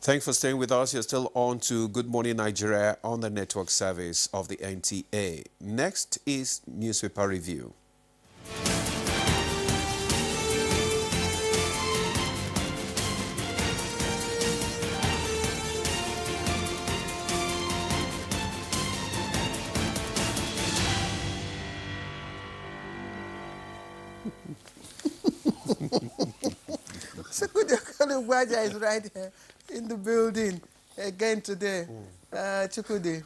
Thanks for staying with us. You're still on to Good Morning Nigeria on the network service of the NTA. Next is newspaper review. Abuja is right here in the building again today. Chukwudi,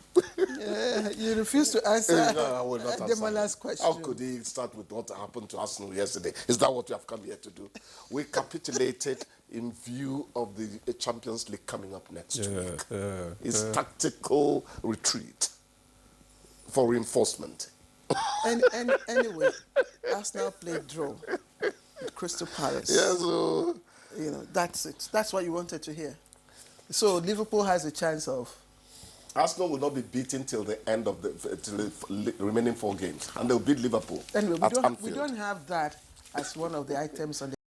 you refuse to answer Demola's question. How could he start with what happened to Arsenal yesterday? Is that what you have come here to do? We capitulated in view of the Champions League coming up next week. It's tactical retreat for reinforcement. Anyway, Arsenal played draw with Crystal Palace. Yeah, so... You know, that's it. That's what you wanted to hear. So Liverpool has a chance of... Arsenal will not be beaten till the end of the remaining 4 games, and they'll beat Liverpool. Anyway, we don't have that as one of the items on the...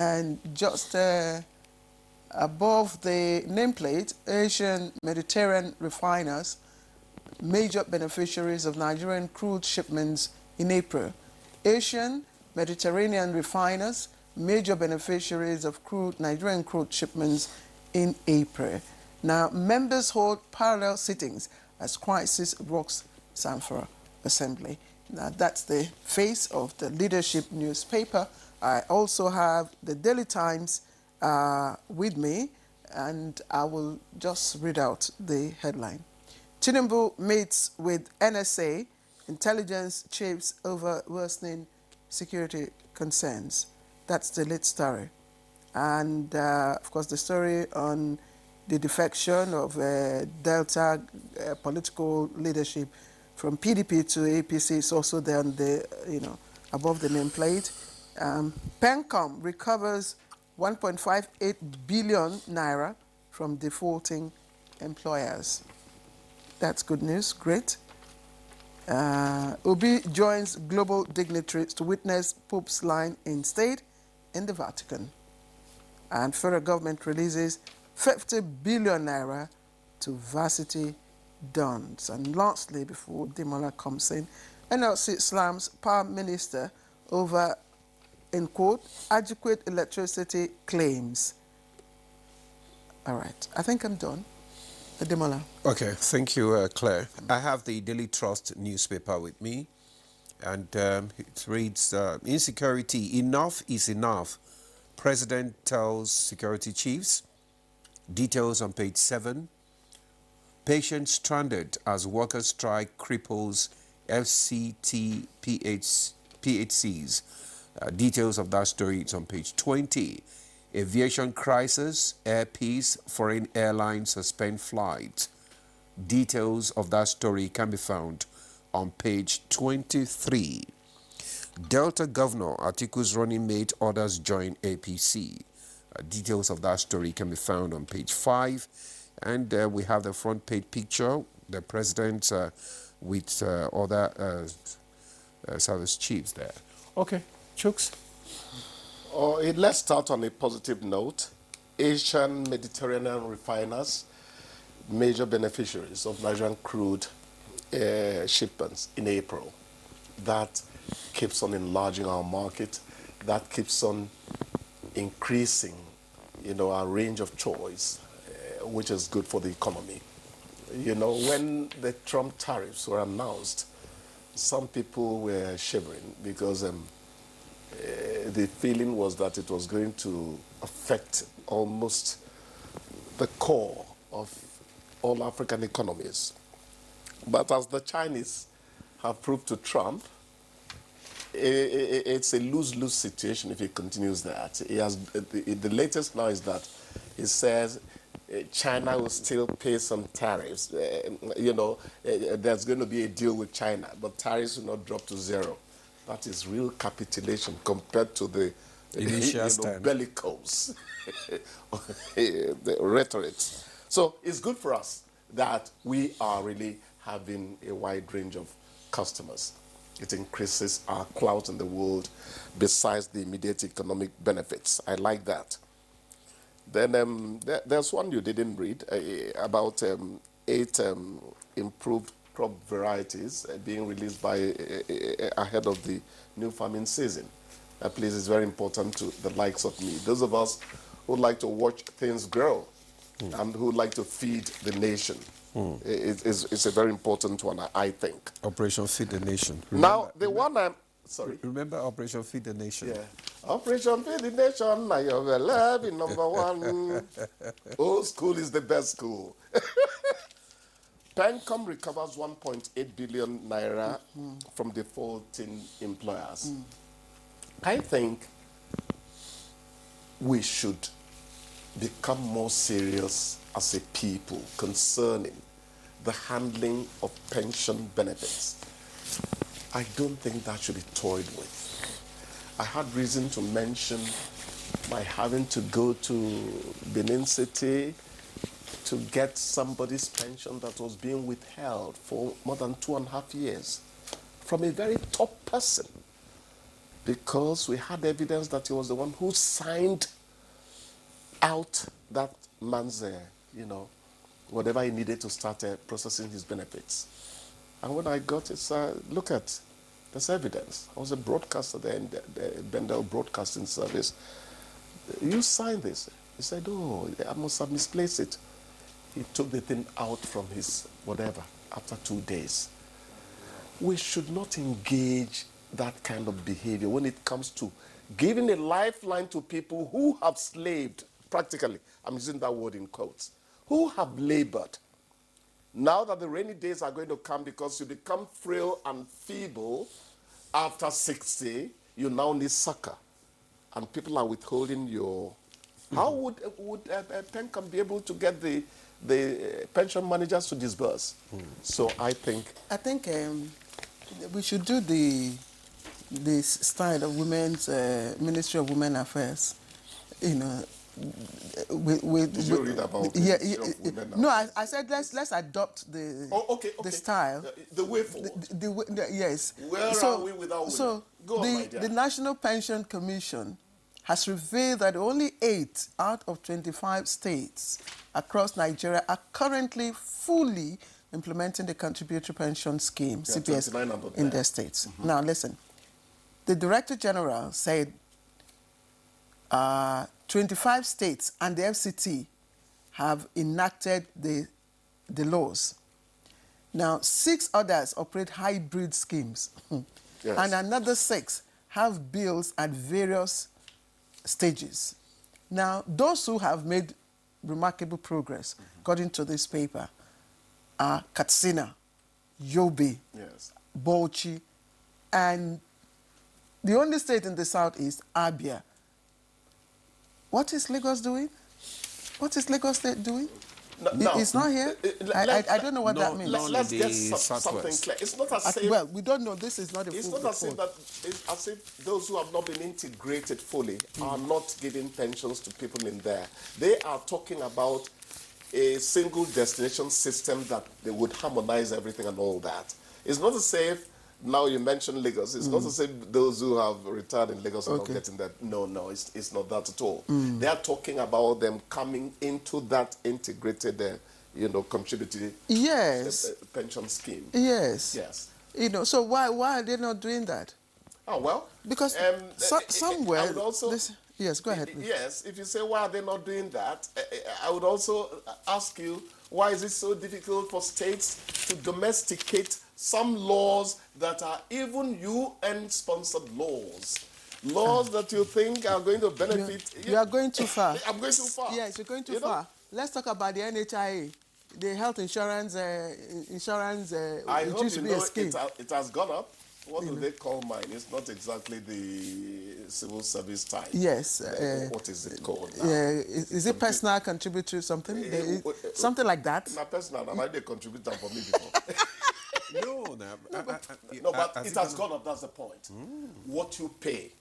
And just above the nameplate, Asian Mediterranean refiners, major beneficiaries of Nigerian crude shipments in April. Asian Mediterranean refiners, major beneficiaries of Nigerian crude shipments in April. Now, members hold parallel sittings as crisis rocks Zamfara Assembly. Now, that's the face of the leadership newspaper. I also have the Daily Times with me, and I will just read out the headline. Tinubu meets with NSA intelligence chiefs over worsening security concerns. That's the lead story. And, of course, the story on the defection of Delta political leadership from PDP to APC is also there on the, above the nameplate. PENCOM recovers 1.58 billion naira from defaulting employers. That's good news, great. Obi joins global dignitaries to witness Pope's line in state in the Vatican. And federal government releases 50 billion naira to varsity dons. And lastly, before Demola comes in, NLC slams power minister over, in quote, adequate electricity claims. All right, I think I'm done. Demola. Okay, thank you, Claire. I have the Daily Trust newspaper with me, and it reads, insecurity, enough is enough. President tells security chiefs. Details on page 7. Patients stranded as workers strike cripples FCT PHCs. Details of that story is on page 20. Aviation crisis, air peace, foreign airlines suspend flights. Details of that story can be found on page 23. Delta Governor Atiku's running mate orders join APC. Details of that story can be found on page 5. And we have the front page picture, the president with other service chiefs there. Okay, Chooks. Let's start on a positive note. Asian Mediterranean refiners, major beneficiaries of Nigerian crude shipments in April. That keeps on enlarging our market. That keeps on increasing, our range of choice, which is good for the economy. When the Trump tariffs were announced, some people were shivering because the feeling was that it was going to affect almost the core of all African economies. But as the Chinese have proved to Trump, it's a lose-lose situation if he continues that. The latest now is that he says China will still pay some tariffs. There's going to be a deal with China, but tariffs will not drop to zero. That is real capitulation compared to the Initial bellicose the rhetoric. So it's good for us that we are really having a wide range of customers. It increases our clout in the world besides the immediate economic benefits. I like that. Then there's one you didn't read about 8 improved crop varieties being released by ahead of the new farming season. Please, it's very important to the likes of me. Those of us who like to watch things grow and who like to feed the nation. It's a very important one, I think. Operation Feed the Nation. Remember Operation Feed the Nation? Yeah. Operation Feed the Nation, now you're alive in number one. Old school is the best school. Pencom recovers 1.8 billion naira from defaulting employers. I think we should become more serious as a people concerning the handling of pension benefits. I don't think that should be toyed with. I had reason to mention my having to go to Benin City to get somebody's pension that was being withheld for more than 2.5 years from a very top person, because we had evidence that he was the one who signed out that man's, whatever he needed to start processing his benefits. And when I got it, look at this evidence. I was a broadcaster there in the Bendel Broadcasting Service. You signed this. He said, oh, I must have misplaced it. He took the thing out from his whatever after 2 days. We should not engage that kind of behavior when it comes to giving a lifeline to people who have slaved, practically, I'm using that word in quotes, who have labored. Now that the rainy days are going to come, because you become frail and feeble after 60, you now need succor. And people are withholding your... How would Pencom be able to get the pension managers to disburse? So I think we should do this style of women's Ministry of Women Affairs. Did you read about the Women No, I said let's adopt the style. The way forward. Yes. Where are we without women? So Go on, my dear. the National Pension Commission has revealed that only 8 out of 25 states across Nigeria are currently fully implementing the contributory pension scheme, CPS, in their states. Now, listen. The Director General said 25 states and the FCT have enacted the laws. Now, 6 others operate hybrid schemes. Yes. And another 6 have bills at various stages. Now, those who have made remarkable progress, according to this paper, are Katsina, Yobe, Yes. Bauchi, and the only state in the southeast, Abia. What is Lagos doing? What is Lagos State doing? No, it's not here. I don't know what that means. Let's get something clear. It's not as if... Well, we don't know. This is not a full It's not as if, it's as if those who have not been integrated fully are not giving pensions to people in there. They are talking about a single destination system that they would harmonize everything and all that. It's not to say, now you mentioned Lagos, it's not to say those who have retired in Lagos are not getting that. No, it's not that at all. They are talking about them coming into that integrated, contributory pension scheme. Yes. Yes. So why are they not doing that? Oh, well. Because somewhere... I would also, yes, go ahead, please. Yes, if you say, why are they not doing that? I would also ask you, why is it so difficult for states to domesticate some laws that are even UN-sponsored laws? Laws that you think are going to benefit... You are going too far. I'm going too far. Yes, you're going too far. Let's talk about the NHIA, the health insurance. I hope you know it has gone up. What do they call mine? It's not exactly the civil service type. Yes. What is it called now? Is it personal contributory something? Something like that? Not personal. I might contribute that for me before. But it has gone up. That's the point. What you pay.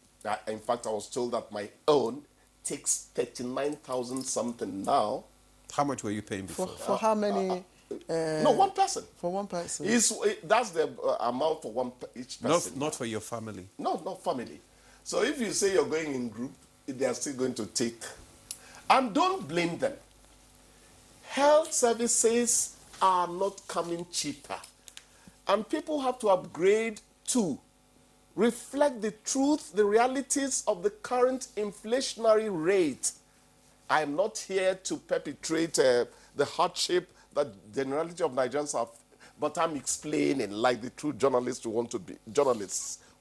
In fact, I was told that my own takes 39,000 something now. How much were you paying before? For how many? No, one person. For one person. That's the amount for each person. Not for your family. No, not family. So if you say you're going in group, they are still going to take. And don't blame them. Health services are not coming cheaper. And people have to upgrade to reflect the truth, the realities of the current inflationary rate. I'm not here to perpetrate the hardship that the generality of Nigerians have, but I'm explaining like the true journalists we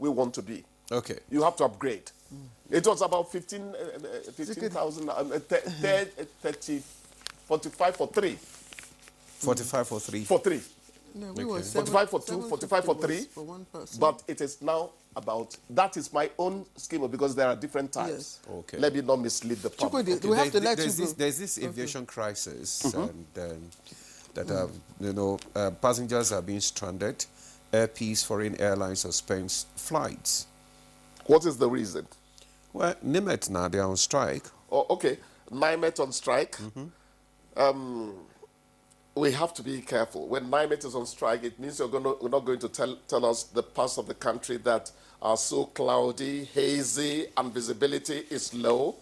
want to be. Okay. You have to upgrade. It was about 15,000, 30, 45 for 3. 45 for 3? For 3. No, we were 45 for 2, 45 for 3. For one person. But it is now about, that is my own scheme because there are different types. Yes. Okay. Let me not mislead the public. Okay. We have to let you go. There's this aviation crisis, and that passengers are being stranded. Air Peace foreign airlines suspend flights. What is the reason? Well, NIMET now, they're on strike. Oh, okay. NIMET on strike. We have to be careful. When NIMET is on strike, it means you're not going to tell us the parts of the country that are so cloudy, hazy, and visibility is low.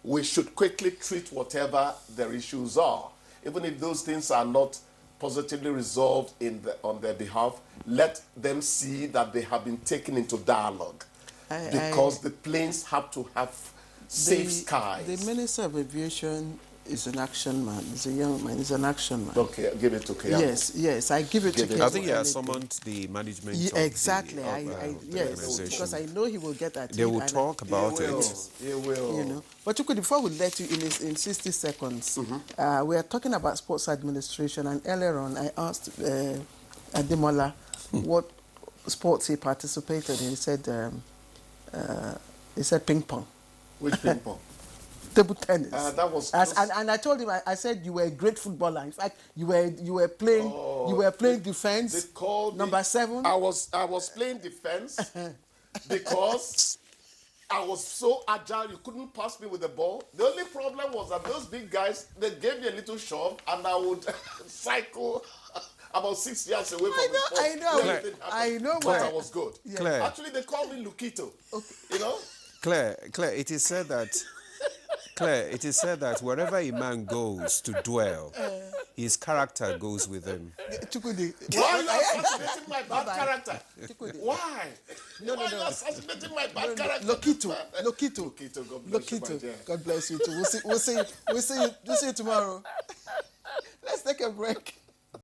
We should quickly treat whatever their issues are. Even if those things are not positively resolved on their behalf, let them see that they have been taken into dialogue. Because the planes have to have safe skies. The Minister of Aviation is an action man. He's a young man. He's an action man. Okay, give it to Keyamo. Yes, I give it to Keyamo. I think he has summoned the management of exactly. the Yes, organization. because I know he will get that. They will talk about it. He will. But before we let you in 60 seconds, we are talking about sports administration, and earlier on I asked Ademola what sports he participated in. He said ping pong. Which ping pong? Table tennis. That was and I told him, I said you were a great footballer. In fact, you were playing defense. They called number 7. I was playing defense because I was so agile you couldn't pass me with the ball. The only problem was that those big guys, they gave me a little shove and I would cycle about 6 yards away from the ball. I know. But I was good. Yeah. Claire. Actually, they called me Lukito. Okay. You know? Claire, it is said that wherever a man goes to dwell, his character goes with him. Chukudi. Why are you assassinating my bad character? Chukudi. Why? No. Why are you assassinating my bad character? Lokito. God bless you, my dear. God bless you too. We'll see you tomorrow. Let's take a break.